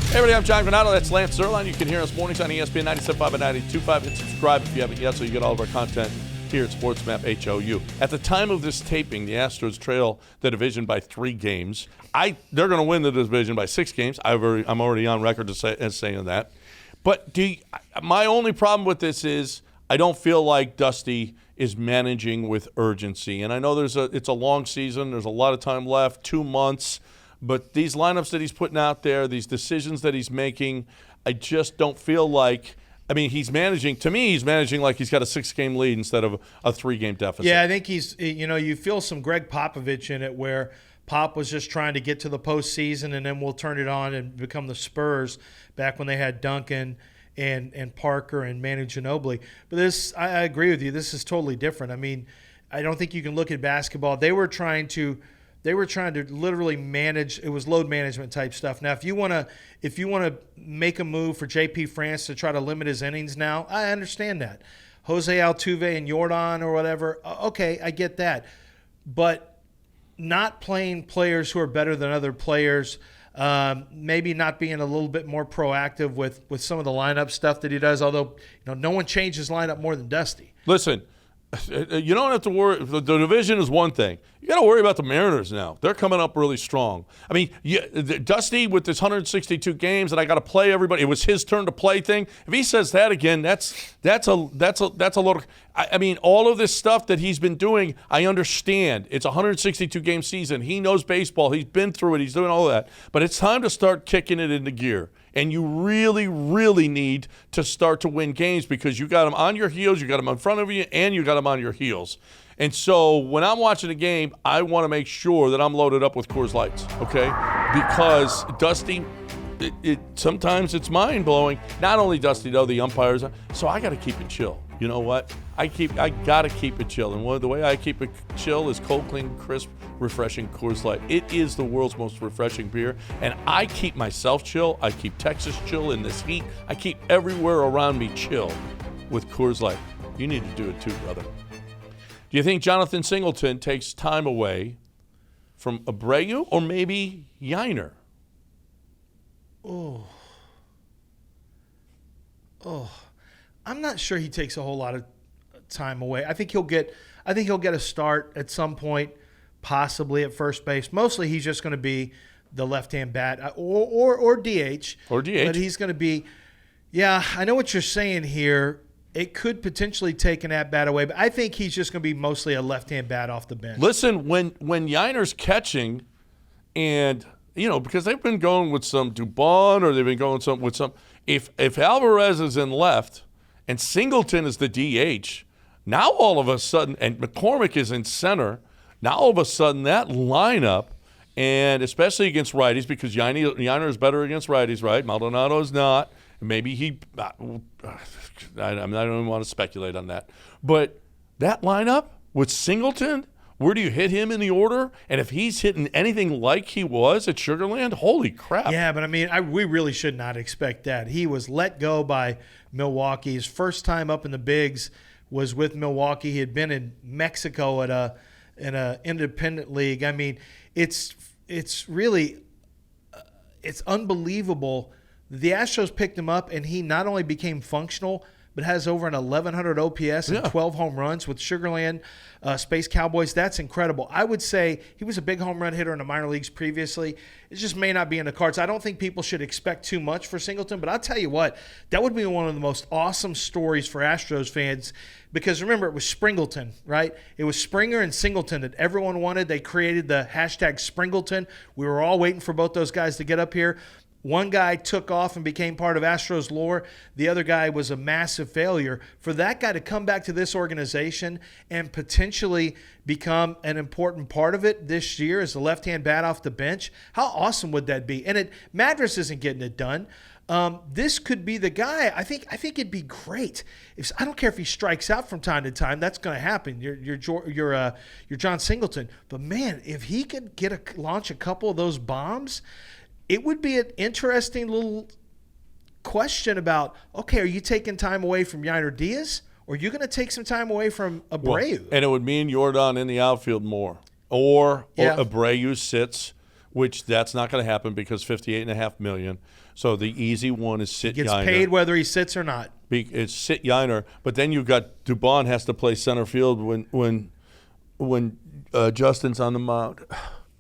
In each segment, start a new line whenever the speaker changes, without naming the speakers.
Hey everybody, I'm John Granado. That's Lance Zerline. You can hear us mornings on ESPN 97.5 and 92.5. Hit subscribe if you haven't yet so you get all of our content here at SportsMap HOU. At the time of this taping, the Astros trail the division by 3 games. They're going to win the division by 6 games. I'm already on record as saying that. But my only problem with this is I don't feel like Dusty is managing with urgency. And I know it's a long season. There's a lot of time left, 2 months. But these lineups that he's putting out there, these decisions that he's making, I just don't feel like – I mean, he's managing like he's got a 6-game lead instead of a 3-game deficit.
Yeah, I think he's – you feel some Greg Popovich in it where Pop was just trying to get to the postseason and then we'll turn it on and become the Spurs back when they had Duncan and Parker and Manu Ginobili. But this – I agree with you. This is totally different. I mean, I don't think you can look at basketball. They were trying to literally manage. It was load management type stuff. Now, if you want to make a move for JP France to try to limit his innings now, I understand that. Jose Altuve and Jordan or whatever, okay, I get that. But not playing players who are better than other players, maybe not being a little bit more proactive with some of the lineup stuff that he does, although no one changes lineup more than Dusty.
Listen, you don't have to worry. The division is one thing. You got to worry about the Mariners now. They're coming up really strong. I mean, Dusty with this 162 games and I got to play everybody. It was his turn to play thing. If he says that again, that's a lot of. I mean, all of this stuff that he's been doing, I understand. It's a 162 game season. He knows baseball. He's been through it. He's doing all that. But it's time to start kicking it into gear. And you really, really need to start to win games because you got them on your heels, you got them in front of you, and you got them on your heels. And so when I'm watching a game, I want to make sure that I'm loaded up with Coors Lights, okay? Because Dusty, sometimes it's mind-blowing. Not only Dusty, though, the umpires. So I got to keep it chill. You know what? I got to keep it chill. And the way I keep it chill is cold, clean, crisp, refreshing Coors Light. It is the world's most refreshing beer. And I keep myself chill. I keep Texas chill in this heat. I keep everywhere around me chill with Coors Light. You need to do it too, brother. Do you think Jonathan Singleton takes time away from Abreu or maybe Yiner?
Oh, I'm not sure he takes a whole lot of time away. I think he'll get a start at some point, possibly at first base. Mostly, he's just going to be the left-hand bat or DH.
Or DH.
But he's going to be. Yeah, I know what you're saying here. It could potentially take an at-bat away, but I think he's just going to be mostly a left-hand bat off the bench.
Listen, when Yiner's catching, and because they've been going with some Dubon or they've been going with some. If Alvarez is in left and Singleton is the DH, now all of a sudden, and McCormick is in center, now all of a sudden that lineup, and especially against righties, because Yiner is better against righties, right? Maldonado is not. Maybe I don't even want to speculate on that. But that lineup with Singleton, where do you hit him in the order? And if he's hitting anything like he was at Sugar Land, holy crap.
Yeah, but I mean, we really should not expect that. He was let go by Milwaukee. His first time up in the bigs was with Milwaukee. He had been in Mexico in a independent league. I mean, it's really it's unbelievable. The Astros picked him up, and he not only became functional, but has over an 1,100 OPS and 12 home runs with Sugar Land Space Cowboys. That's incredible. I would say he was a big home run hitter in the minor leagues previously. It just may not be in the cards. I don't think people should expect too much for Singleton, but I'll tell you what, that would be one of the most awesome stories for Astros fans because, remember, it was Springleton, right? It was Springer and Singleton that everyone wanted. They created the hashtag Springleton. We were all waiting for both those guys to get up here. One guy took off and became part of Astros lore. The other guy was a massive failure. For that guy to come back to this organization and potentially become an important part of it this year as the left-hand bat off the bench, how awesome would that be? And Madras isn't getting it done. This could be the guy. I think it'd be great. I don't care if he strikes out from time to time. That's going to happen. You're John Singleton. But man, if he could launch a couple of those bombs, it would be an interesting little question about, okay, are you taking time away from Yiner Diaz, or are you going to take some time away from Abreu?
Well, and it would mean Jordan in the outfield more. Or Abreu sits which that's not going to happen because $58.5 million. So the easy one is sit
Gets
Yiner.
paid whether he sits or not.
It's sit Yiner, but then you've got Dubon has to play center field when Justin's on the mound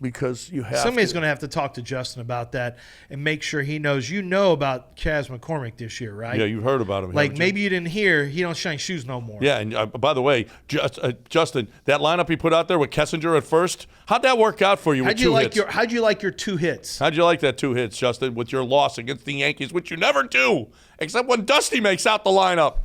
because you have
Somebody's going to have to talk to Justin about that and make sure he knows. You know about Kaz McCormick this year, right?
Yeah, you've heard about him.
Like maybe you didn't hear he don't shine shoes no more.
Yeah, and by the way, Justin, that lineup he put out there with Kessinger at first, how'd that work out for you with two hits?
How'd you like your 2 hits?
How'd you like that 2 hits, Justin, with your loss against the Yankees, which you never do, except when Dusty makes out the lineup?